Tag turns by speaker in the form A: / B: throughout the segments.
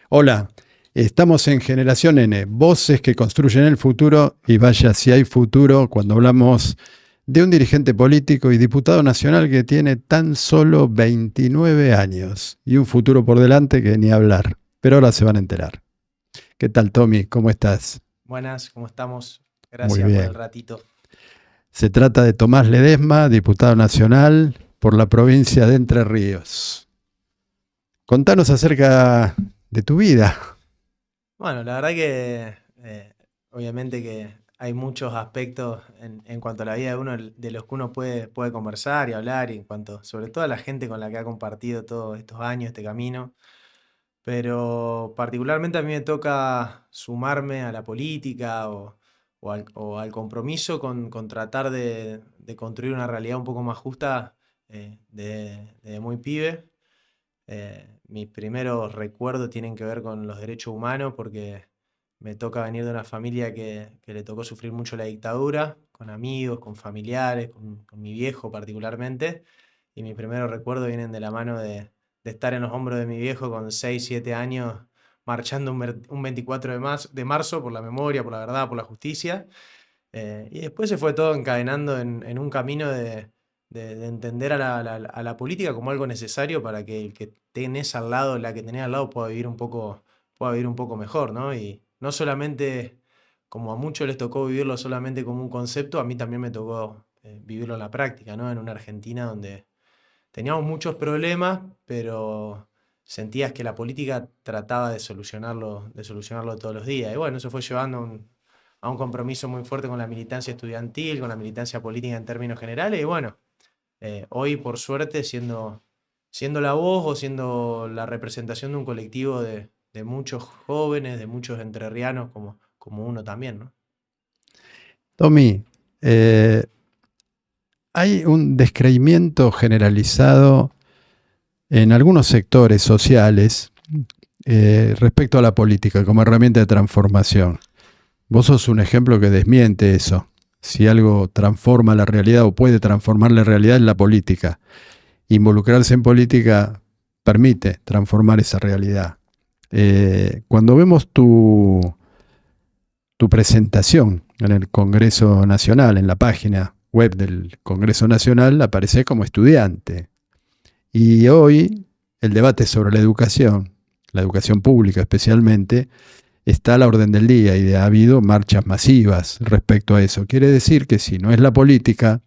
A: Hola, estamos en Generación N, voces que construyen el futuro y vaya si hay futuro cuando hablamos de un dirigente político y diputado nacional que tiene tan solo 29 años y un futuro por delante que ni hablar, pero ahora se van a enterar. ¿Qué tal, Tommy? ¿Cómo estás?
B: Buenas, ¿cómo estamos?
A: Muy
B: Gracias por el
A: bien.
B: ratito.
A: Se trata de Tomás Ledesma, diputado nacional por la provincia de Entre Ríos. Contanos acerca de tu vida.
B: Bueno, la verdad que obviamente que hay muchos aspectos en cuanto a la vida de uno de los que uno puede conversar y hablar, y en cuanto, sobre todo a la gente con la que ha compartido todos estos años, este camino. Pero particularmente a mí me toca sumarme a la política o al compromiso con tratar de construir una realidad un poco más justa desde muy pibe. Mis primeros recuerdos tienen que ver con los derechos humanos porque me toca venir de una familia que le tocó sufrir mucho la dictadura, con amigos, con familiares, con mi viejo particularmente. Y mis primeros recuerdos vienen de la mano de estar en los hombros de mi viejo con 6 7 años, marchando un 24 de marzo por la memoria, por la verdad, por la justicia. Y después se fue todo encadenando en un camino de entender a la política como algo necesario para que el que tenés al lado, la que tenés al lado, pueda vivir un poco mejor, ¿no? Y no solamente, como a muchos les tocó vivirlo solamente como un concepto, a mí también me tocó vivirlo en la práctica, ¿no? En una Argentina donde teníamos muchos problemas, pero sentías que la política trataba de solucionarlo todos los días. Y bueno, eso fue llevando a un compromiso muy fuerte con la militancia estudiantil, con la militancia política en términos generales. Y bueno, hoy por suerte siendo la voz o siendo la representación de un colectivo de muchos jóvenes, de muchos entrerrianos como uno también, ¿no?
A: Tommy, eh, hay un descreimiento generalizado en algunos sectores sociales respecto a la política como herramienta de transformación. Vos sos un ejemplo que desmiente eso. Si algo transforma la realidad o puede transformar la realidad es la política. Involucrarse en política permite transformar esa realidad. Cuando vemos tu presentación en el Congreso Nacional, en la página web del Congreso Nacional, aparece como estudiante. Y hoy el debate sobre la educación pública especialmente, está a la orden del día y ha habido marchas masivas respecto a eso. Quiere decir que si no es la política,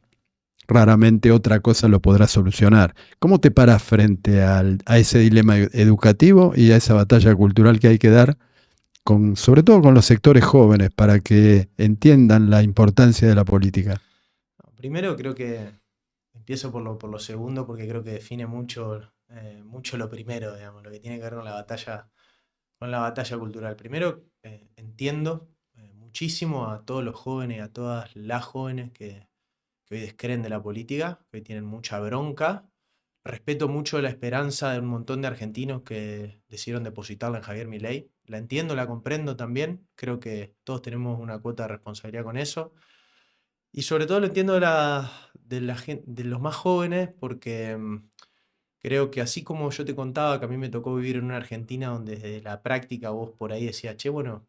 A: raramente otra cosa lo podrá solucionar. ¿Cómo te paras frente a ese dilema educativo y a esa batalla cultural que hay que dar, sobre todo con los sectores jóvenes, para que entiendan la importancia de la política?
B: Primero creo que empiezo por lo segundo porque creo que define mucho lo primero, digamos, lo que tiene que ver con la batalla cultural. Primero, entiendo muchísimo a todos los jóvenes y a todas las jóvenes que hoy descreen de la política, que hoy tienen mucha bronca. Respeto mucho la esperanza de un montón de argentinos que decidieron depositarla en Javier Milei. La entiendo, la comprendo también. Creo que todos tenemos una cuota de responsabilidad con eso. Y sobre todo lo entiendo de los más jóvenes porque creo que así como yo te contaba que a mí me tocó vivir en una Argentina donde desde la práctica vos por ahí decías, che, bueno,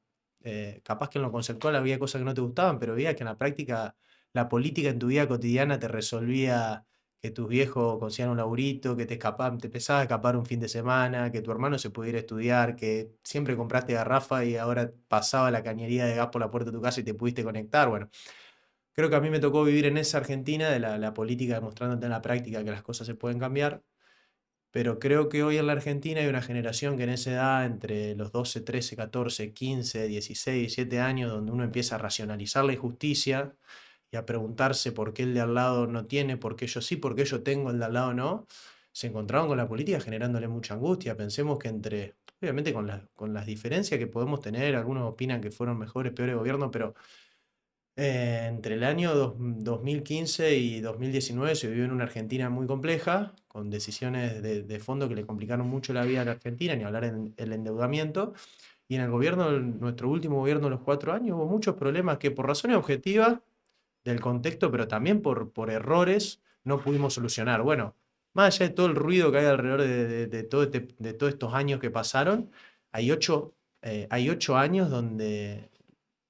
B: capaz que en lo conceptual había cosas que no te gustaban, pero veías que en la práctica la política en tu vida cotidiana te resolvía que tus viejos consigan un laburito, que te empezaba a escapar un fin de semana, que tu hermano se pudiera estudiar, que siempre compraste garrafa y ahora pasaba la cañería de gas por la puerta de tu casa y te pudiste conectar. Bueno, creo que a mí me tocó vivir en esa Argentina de la política demostrándote en la práctica que las cosas se pueden cambiar. Pero creo que hoy en la Argentina hay una generación que en esa edad, entre los 12 13 14 15 16 17 años, donde uno empieza a racionalizar la injusticia y a preguntarse por qué el de al lado no tiene, por qué yo sí, por qué yo tengo, el de al lado no, se encontraron con la política generándole mucha angustia. Pensemos que obviamente con las diferencias que podemos tener, algunos opinan que fueron mejores, peores gobiernos, pero entre el año 2015 y 2019 se vivió en una Argentina muy compleja, con decisiones de fondo que le complicaron mucho la vida a la Argentina, ni hablar en el endeudamiento. Y en el gobierno, nuestro último gobierno de los 4 años, hubo muchos problemas que por razones objetivas del contexto, pero también por errores, no pudimos solucionar. Bueno, más allá de todo el ruido que hay alrededor de todos estos años que pasaron, hay 8 años donde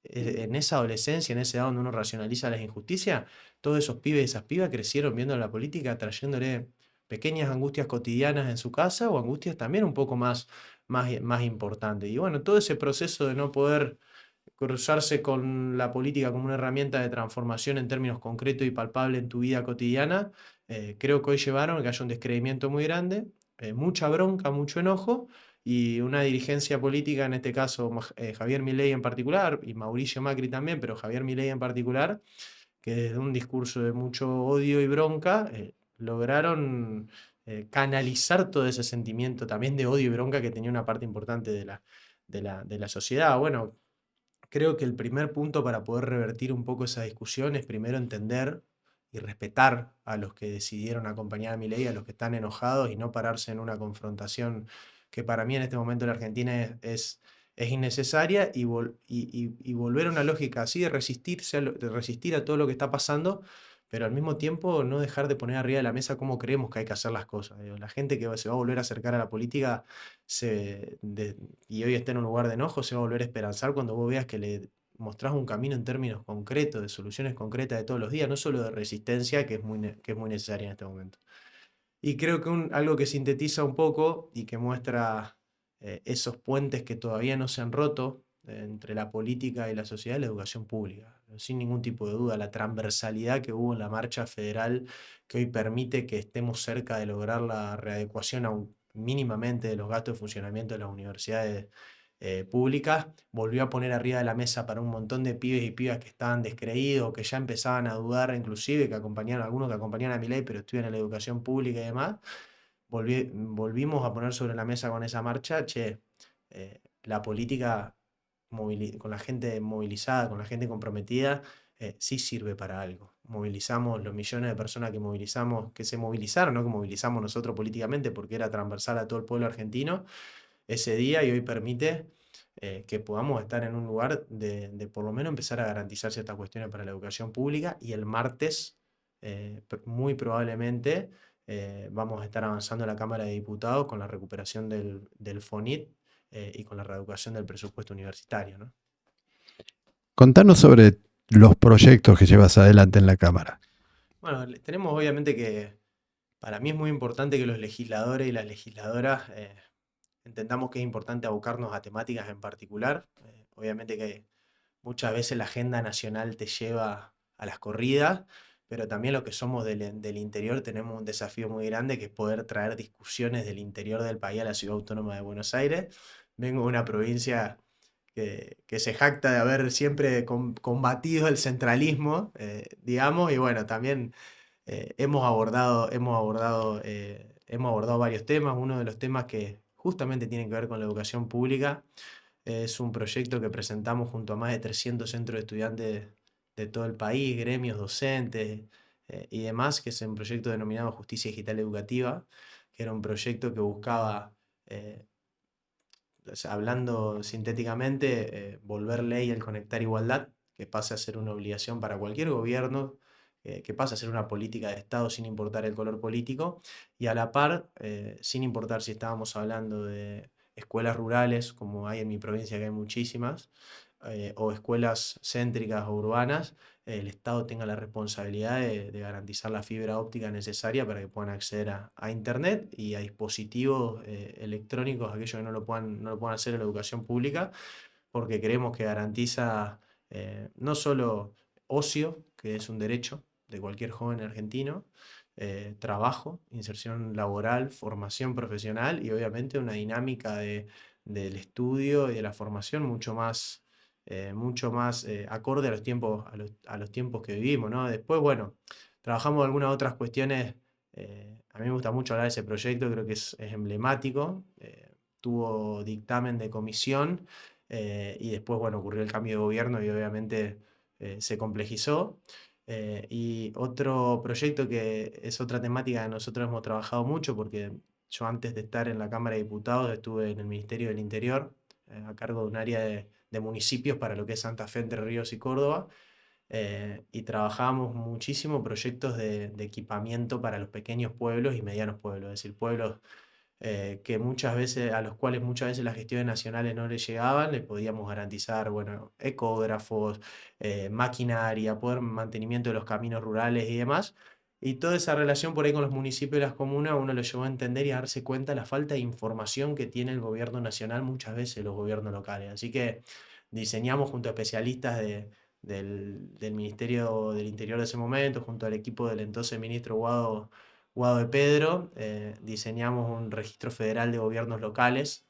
B: en esa adolescencia, en esa edad donde uno racionaliza las injusticias, todos esos pibes y esas pibas crecieron viendo la política, trayéndole pequeñas angustias cotidianas en su casa o angustias también un poco más importantes. Y bueno, todo ese proceso de no poder cruzarse con la política como una herramienta de transformación en términos concretos y palpables en tu vida cotidiana, creo que hoy llevaron a que haya un descreimiento muy grande, mucha bronca, mucho enojo y una dirigencia política, en este caso Javier Milei en particular y Mauricio Macri también, pero Javier Milei en particular, que desde un discurso de mucho odio y bronca lograron canalizar todo ese sentimiento también de odio y bronca que tenía una parte importante de la sociedad. Bueno, creo que el primer punto para poder revertir un poco esa discusión es primero entender y respetar a los que decidieron acompañar a Milei, a los que están enojados y no pararse en una confrontación que para mí en este momento en la Argentina es innecesaria y volver a una lógica así de resistirse de resistir a todo lo que está pasando, pero al mismo tiempo no dejar de poner arriba de la mesa cómo creemos que hay que hacer las cosas. Digo, la gente que se va a volver a acercar a la política y hoy está en un lugar de enojo, se va a volver a esperanzar cuando vos veas que le mostrás un camino en términos concretos, de soluciones concretas de todos los días, no solo de resistencia, que es muy necesaria en este momento. Y creo que algo que sintetiza un poco y que muestra esos puentes que todavía no se han roto entre la política y la sociedad es la educación pública. Sin ningún tipo de duda, la transversalidad que hubo en la marcha federal que hoy permite que estemos cerca de lograr la readecuación mínimamente de los gastos de funcionamiento de las universidades públicas, volvió a poner arriba de la mesa para un montón de pibes y pibas que estaban descreídos, que ya empezaban a dudar, inclusive que acompañaron, algunos que acompañaban a Milei, pero estudian en la educación pública y demás. Volvimos a poner sobre la mesa con esa marcha, che, la política con la gente movilizada, con la gente comprometida, sí sirve para algo. Movilizamos los millones de personas que movilizamos, que se movilizaron, no que movilizamos nosotros políticamente, porque era transversal a todo el pueblo argentino ese día y hoy permite que podamos estar en un lugar de por lo menos empezar a garantizar ciertas cuestiones para la educación pública y el martes, muy probablemente, vamos a estar avanzando en la Cámara de Diputados con la recuperación del FONIT y con la reeducación del presupuesto universitario, ¿no?
A: Contanos sobre los proyectos que llevas adelante en la Cámara.
B: Bueno, tenemos obviamente que, para mí es muy importante que los legisladores y las legisladoras entendamos que es importante abocarnos a temáticas en particular. Obviamente que muchas veces la agenda nacional te lleva a las corridas, pero también los que somos del interior tenemos un desafío muy grande que es poder traer discusiones del interior del país a la Ciudad Autónoma de Buenos Aires. Vengo de una provincia que se jacta de haber siempre combatido el centralismo, digamos, y bueno, también hemos abordado varios temas. Uno de los temas que justamente tienen que ver con la educación pública es un proyecto que presentamos junto a más de 300 centros de estudiantes de todo el país, gremios, docentes y demás, que es un proyecto denominado Justicia Digital Educativa, que era un proyecto que buscaba, o sea, hablando sintéticamente, volver ley el conectar igualdad, que pase a ser una obligación para cualquier gobierno, que pase a ser una política de Estado sin importar el color político, y a la par, sin importar si estábamos hablando de escuelas rurales, como hay en mi provincia, que hay muchísimas, o escuelas céntricas o urbanas, el Estado tenga la responsabilidad de garantizar la fibra óptica necesaria para que puedan acceder a Internet y a dispositivos electrónicos, aquellos que no lo puedan hacer en la educación pública, porque creemos que garantiza no solo ocio, que es un derecho de cualquier joven argentino, trabajo, inserción laboral, formación profesional y obviamente una dinámica del estudio y de la formación mucho más acorde a los tiempos que vivimos, ¿no? Después, bueno, trabajamos algunas otras cuestiones. A mí me gusta mucho hablar de ese proyecto, creo que es emblemático. Tuvo dictamen de comisión y después, bueno, ocurrió el cambio de gobierno y obviamente se complejizó. Y otro proyecto que es otra temática que nosotros hemos trabajado mucho, porque yo antes de estar en la Cámara de Diputados estuve en el Ministerio del Interior, a cargo de un área de municipios para lo que es Santa Fe, Entre Ríos y Córdoba, y trabajamos muchísimo proyectos de equipamiento para los pequeños pueblos y medianos pueblos, es decir, pueblos que muchas veces, a los cuales muchas veces las gestiones nacionales no les llegaban, les podíamos garantizar, bueno, ecógrafos, maquinaria, poder mantenimiento de los caminos rurales y demás. Y toda esa relación por ahí con los municipios y las comunas, uno lo llevó a entender y a darse cuenta de la falta de información que tiene el gobierno nacional, muchas veces los gobiernos locales. Así que diseñamos junto a especialistas del Ministerio del Interior de ese momento, junto al equipo del entonces ministro Guado de Pedro, diseñamos un registro federal de gobiernos locales,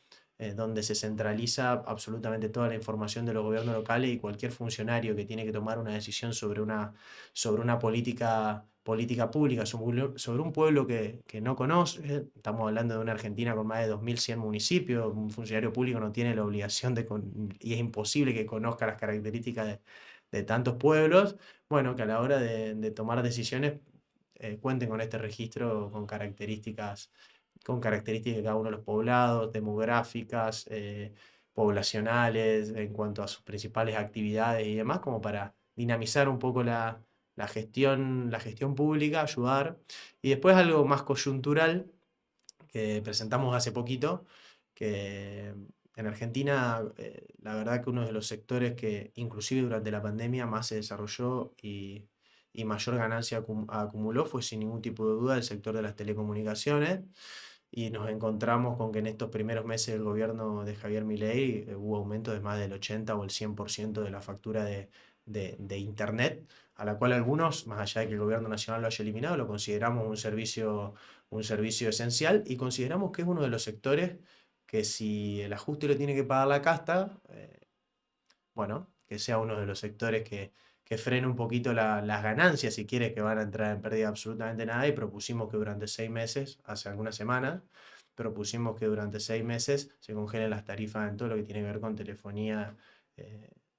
B: donde se centraliza absolutamente toda la información de los gobiernos locales y cualquier funcionario que tiene que tomar una decisión sobre una política pública, sobre un pueblo que no conoce. Estamos hablando de una Argentina con más de 2100 municipios. Un funcionario público no tiene la obligación y es imposible que conozca las características de tantos pueblos. Bueno, que a la hora de tomar decisiones cuenten con este registro con características de cada uno de los poblados, demográficas, poblacionales, en cuanto a sus principales actividades y demás, como para dinamizar un poco la gestión pública, ayudar. Y después algo más coyuntural que presentamos hace poquito, que en Argentina, la verdad que uno de los sectores que inclusive durante la pandemia más se desarrolló y mayor ganancia acumuló fue sin ningún tipo de duda el sector de las telecomunicaciones. Y nos encontramos con que en estos primeros meses del gobierno de Javier Milei hubo aumento de más del 80 o el 100% de la factura de Internet, a la cual algunos, más allá de que el gobierno nacional lo haya eliminado, lo consideramos un servicio esencial y consideramos que es uno de los sectores que si el ajuste lo tiene que pagar la casta, bueno, que sea uno de los sectores que frene un poquito las ganancias, si quieres, que van a entrar en pérdida absolutamente nada, y propusimos que durante 6 meses, hace algunas semanas, propusimos que durante 6 meses se congelen las tarifas en todo lo que tiene que ver con telefonía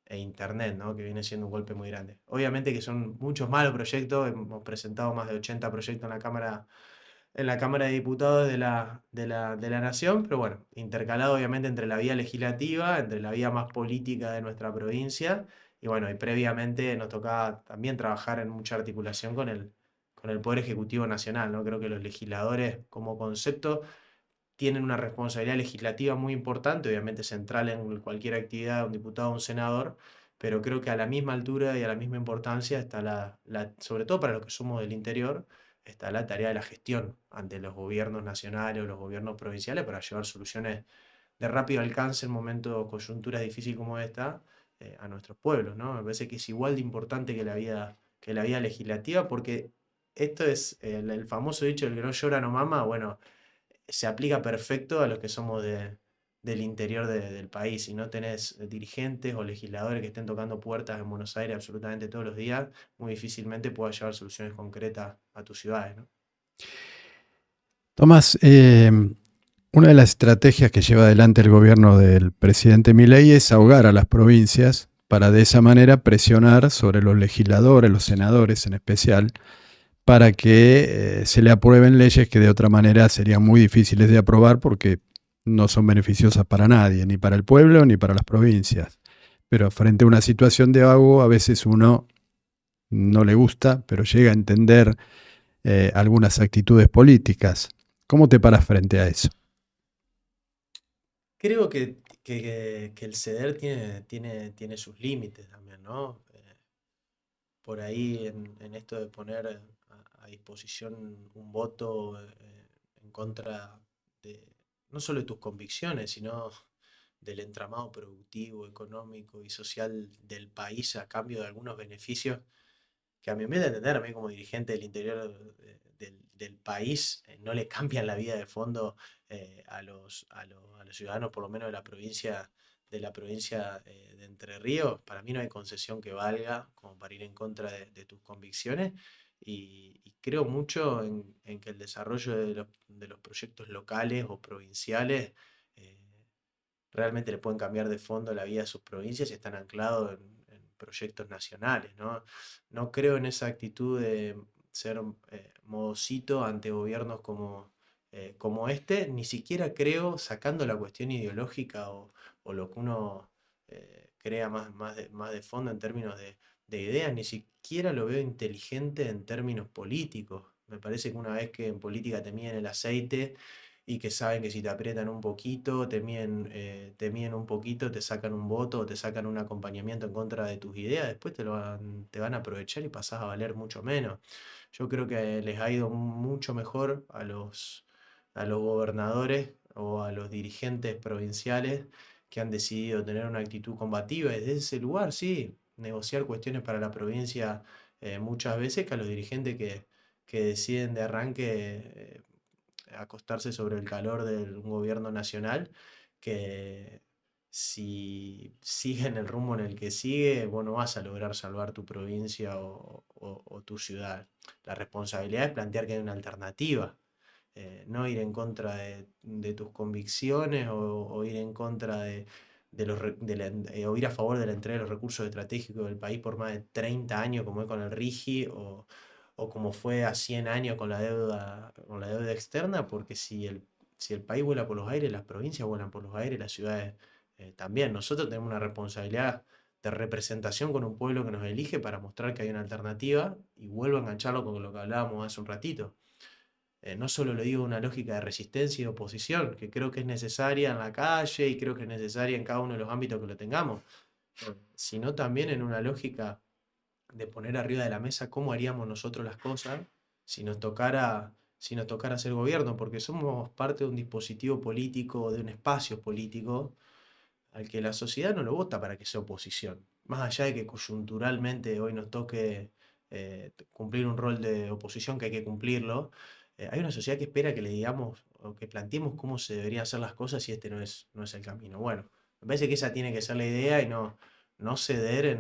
B: e internet, ¿no? Que viene siendo un golpe muy grande. Obviamente que son muchos malos proyectos, hemos presentado más de 80 proyectos en la Cámara de Diputados de la Nación, pero bueno, intercalado obviamente entre la vía legislativa, entre la vía más política de nuestra provincia, y bueno, y previamente nos tocaba también trabajar en mucha articulación con el Poder Ejecutivo Nacional, ¿no? Creo que los legisladores como concepto tienen una responsabilidad legislativa muy importante, obviamente central en cualquier actividad de un diputado o un senador, pero creo que a la misma altura y a la misma importancia está sobre todo para los que somos del interior, está la tarea de la gestión ante los gobiernos nacionales o los gobiernos provinciales para llevar soluciones de rápido alcance en momentos, coyunturas difíciles como esta, a nuestros pueblos, ¿no? Me parece que es igual de importante que la vida legislativa, porque esto es el famoso dicho, el que no llora no mama. Bueno, se aplica perfecto a los que somos del interior del país. Si no tenés dirigentes o legisladores que estén tocando puertas en Buenos Aires absolutamente todos los días, muy difícilmente puedas llevar soluciones concretas a tus ciudades, ¿no?
A: Tomás, una de las estrategias que lleva adelante el gobierno del presidente Milei es ahogar a las provincias para de esa manera presionar sobre los legisladores, los senadores en especial, para que se le aprueben leyes que de otra manera serían muy difíciles de aprobar porque no son beneficiosas para nadie, ni para el pueblo ni para las provincias. Pero frente a una situación de ahogo, a veces uno no le gusta, pero llega a entender algunas actitudes políticas. ¿Cómo te paras frente a eso?
B: Creo que el ceder tiene sus límites también, ¿no? Por ahí en esto de poner a disposición un voto en contra de no solo de tus convicciones, sino del entramado productivo, económico y social del país a cambio de algunos beneficios que a mi humilde entender, a mí como dirigente del interior del país, no le cambian la vida de fondo a los ciudadanos, por lo menos de la provincia de Entre Ríos. Para mí no hay concesión que valga como para ir en contra de tus convicciones. Y creo mucho en que el desarrollo de los proyectos locales o provinciales eh, realmente le pueden cambiar de fondo la vida a sus provincias y están anclados en proyectos nacionales, ¿no? No creo en esa actitud de ser modosito ante gobiernos como este, ni siquiera creo, sacando la cuestión ideológica o lo que uno crea más de fondo en términos de ideas, ni siquiera lo veo inteligente en términos políticos. Me parece que una vez que en política te miden el aceite y que saben que si te aprietan un poquito, te miden un poquito, te sacan un voto o te sacan un acompañamiento en contra de tus ideas, después te van a aprovechar y pasás a valer mucho menos. Yo creo que les ha ido mucho mejor a los gobernadores o a los dirigentes provinciales que han decidido tener una actitud combativa y desde ese lugar, sí, negociar cuestiones para la provincia muchas veces que a los dirigentes que deciden de arranque acostarse sobre el calor de un gobierno nacional, que si sigue en el rumbo en el que sigue, vos no vas a lograr salvar tu provincia o tu ciudad. La responsabilidad es plantear que hay una alternativa, no ir en contra de tus convicciones o ir en contra de o ir a favor de la entrega de los recursos estratégicos del país por más de 30 años, como es con el RIGI, o como fue a 100 años con la deuda externa, porque si el país vuela por los aires, las provincias vuelan por los aires, las ciudades también. Nosotros tenemos una responsabilidad de representación con un pueblo que nos elige para mostrar que hay una alternativa y vuelvo a engancharlo con lo que hablábamos hace un ratito. No solo lo digo una lógica de resistencia y oposición, que creo que es necesaria en la calle y creo que es necesaria en cada uno de los ámbitos que lo tengamos, sino también en una lógica de poner arriba de la mesa cómo haríamos nosotros las cosas si nos tocara ser gobierno, porque somos parte de un dispositivo político, de un espacio político al que la sociedad no lo vota para que sea oposición. Más allá de que coyunturalmente hoy nos toque cumplir un rol de oposición, que hay que cumplirlo, hay una sociedad que espera que le digamos o que planteemos cómo se deberían hacer las cosas y este no es el camino. Bueno, me parece que esa tiene que ser la idea y no ceder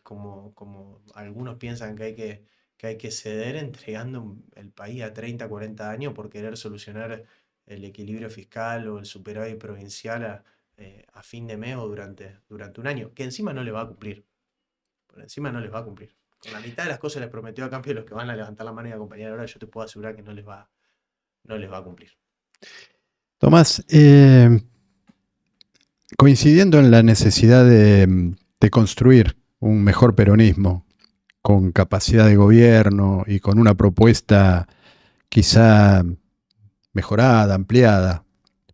B: como algunos piensan que hay que ceder entregando el país a 30 40 años por querer solucionar el equilibrio fiscal o el superávit provincial a fin de mes o durante un año, que encima no le va a cumplir. Por encima no les va a cumplir. Con la mitad de las cosas les prometió a cambio los que van a levantar la mano y acompañar ahora, yo te puedo asegurar que no les va a cumplir.
A: Tomás, coincidiendo en la necesidad de construir un mejor peronismo con capacidad de gobierno y con una propuesta quizá mejorada, ampliada,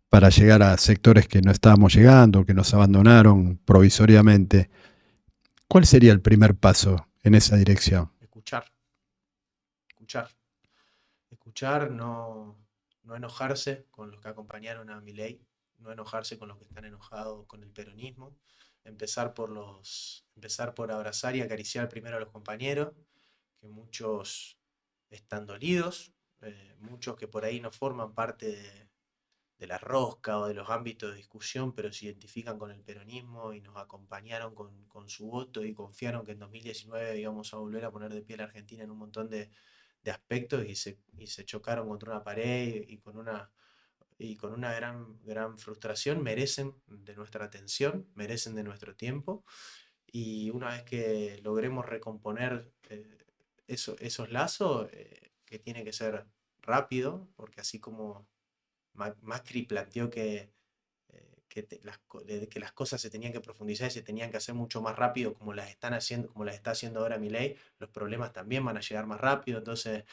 A: para llegar a sectores que no estábamos llegando, que nos abandonaron provisoriamente, ¿cuál sería el primer paso en esa dirección?
B: Escuchar, escuchar, escuchar, no enojarse con los que acompañaron a Milei, no enojarse con los que están enojados con el peronismo, empezar por abrazar y acariciar primero a los compañeros, que muchos están dolidos, muchos que por ahí no forman parte de la rosca o de los ámbitos de discusión, pero se identifican con el peronismo y nos acompañaron con su voto y confiaron que en 2019 íbamos a volver a poner de pie a la Argentina en un montón de aspectos y se chocaron contra una pared y con una gran frustración, merecen de nuestra atención, merecen de nuestro tiempo y una vez que logremos recomponer esos lazos, que tiene que ser rápido, porque así como Macri planteó que las cosas se tenían que profundizar y se tenían que hacer mucho más rápido como las están haciendo, como las está haciendo ahora Milei, los problemas también van a llegar más rápido. Entonces,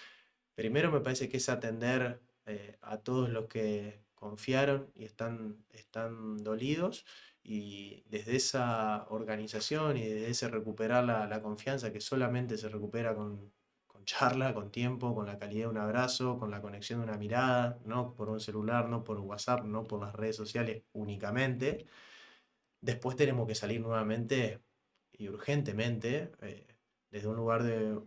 B: primero me parece que es atender a todos los que confiaron y están dolidos. Y desde esa organización y desde ese recuperar la confianza que solamente se recupera con charla, con tiempo, con la calidad de un abrazo, con la conexión de una mirada, no por un celular, no por WhatsApp, no por las redes sociales únicamente. Después tenemos que salir nuevamente y urgentemente, desde un lugar de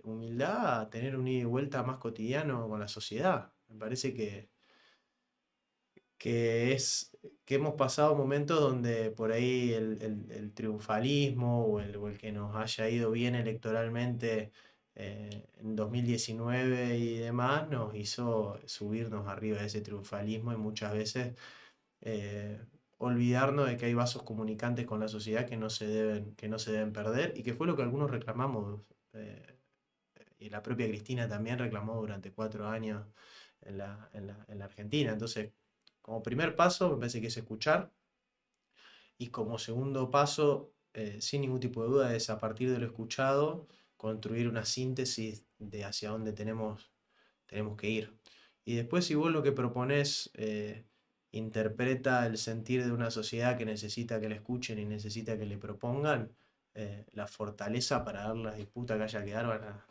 B: humildad, a tener un ida y vuelta más cotidiano con la sociedad. Me parece que es que hemos pasado momentos donde por ahí el triunfalismo o el que nos haya ido bien electoralmente en 2019 y demás nos hizo subirnos arriba de ese triunfalismo y muchas veces eh, olvidarnos de que hay vasos comunicantes con la sociedad que no se deben perder y que fue lo que algunos reclamamos. Y la propia Cristina también reclamó durante 4 años en la Argentina. Entonces, como primer paso, me parece que es escuchar. Y como segundo paso, sin ningún tipo de duda, es a partir de lo escuchado, construir una síntesis de hacia dónde tenemos que ir. Y después si vos lo que proponés interpreta el sentir de una sociedad que necesita que le escuchen y necesita que le propongan, la fortaleza para dar las disputas que haya que dar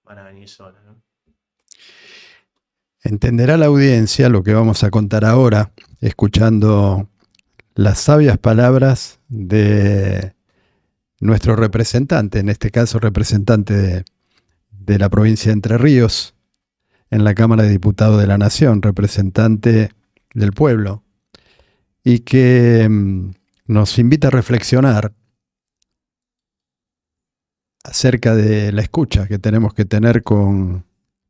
B: van a venir solas, ¿no?
A: Entenderá la audiencia lo que vamos a contar ahora, escuchando las sabias palabras de nuestro representante, en este caso representante de la provincia de Entre Ríos, en la Cámara de Diputados de la Nación, representante del pueblo, y que nos invita a reflexionar acerca de la escucha que tenemos que tener con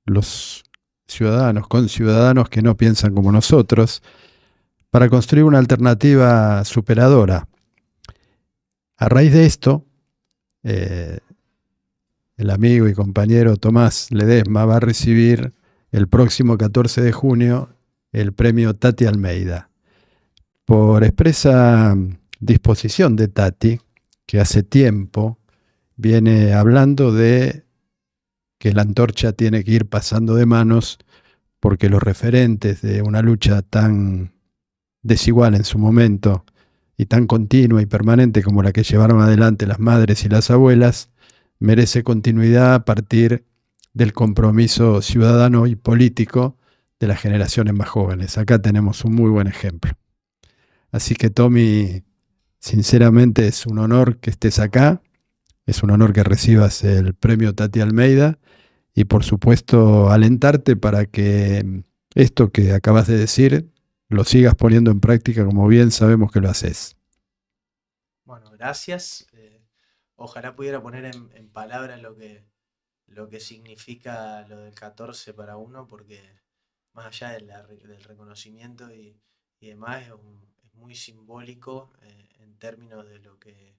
A: los ciudadanos, con ciudadanos que no piensan como nosotros, para construir una alternativa superadora. A raíz de esto, el amigo y compañero Tomás Ledesma va a recibir el próximo 14 de junio el premio Tati Almeida. Por expresa disposición de Tati, que hace tiempo viene hablando de que la antorcha tiene que ir pasando de manos porque los referentes de una lucha tan desigual en su momento y tan continua y permanente como la que llevaron adelante las madres y las abuelas, merece continuidad a partir del compromiso ciudadano y político de las generaciones más jóvenes. Acá tenemos un muy buen ejemplo. Así que Tommy, sinceramente es un honor que estés acá, es un honor que recibas el premio Tati Almeida y por supuesto alentarte para que esto que acabas de decir lo sigas poniendo en práctica como bien sabemos que lo haces.
B: Bueno, gracias. Ojalá pudiera poner en palabras lo que significa lo del 14 para uno, porque más allá del reconocimiento y demás, es muy simbólico en términos de lo que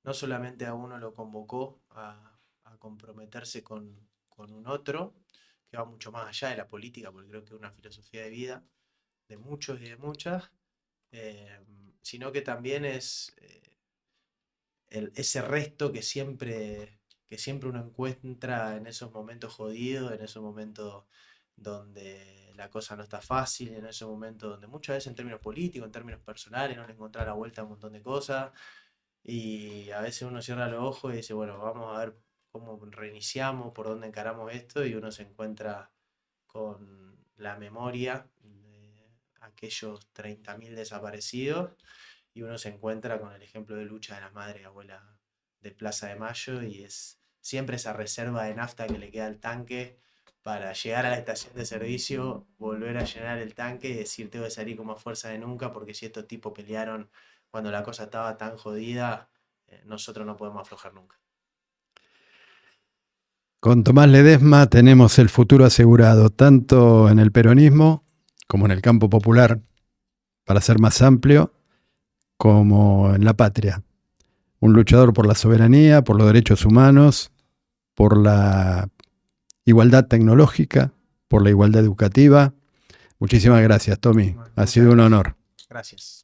B: no solamente a uno lo convocó a comprometerse con un otro, que va mucho más allá de la política, porque creo que es una filosofía de vida de muchos y de muchas, sino que también es ese resto que siempre uno encuentra en esos momentos jodidos, en esos momentos donde la cosa no está fácil, en esos momentos donde muchas veces en términos políticos, en términos personales, no le encuentra la vuelta a un montón de cosas, y a veces uno cierra los ojos y dice, bueno, vamos a ver cómo reiniciamos, por dónde encaramos esto, y uno se encuentra con la memoria de aquellos 30.000 desaparecidos, y uno se encuentra con el ejemplo de lucha de las madres y abuelas de Plaza de Mayo, y es siempre esa reserva de nafta que le queda al tanque para llegar a la estación de servicio, volver a llenar el tanque y decir tengo que salir con más fuerza de nunca, porque si estos tipos pelearon cuando la cosa estaba tan jodida, nosotros no podemos aflojar nunca.
A: Con Tomás Ledesma tenemos el futuro asegurado, tanto en el peronismo como en el campo popular, para ser más amplio, como en la patria. Un luchador por la soberanía, por los derechos humanos, por la igualdad tecnológica, por la igualdad educativa. Muchísimas gracias, Tommy.
B: Bueno,
A: ha sido un honor.
B: Gracias.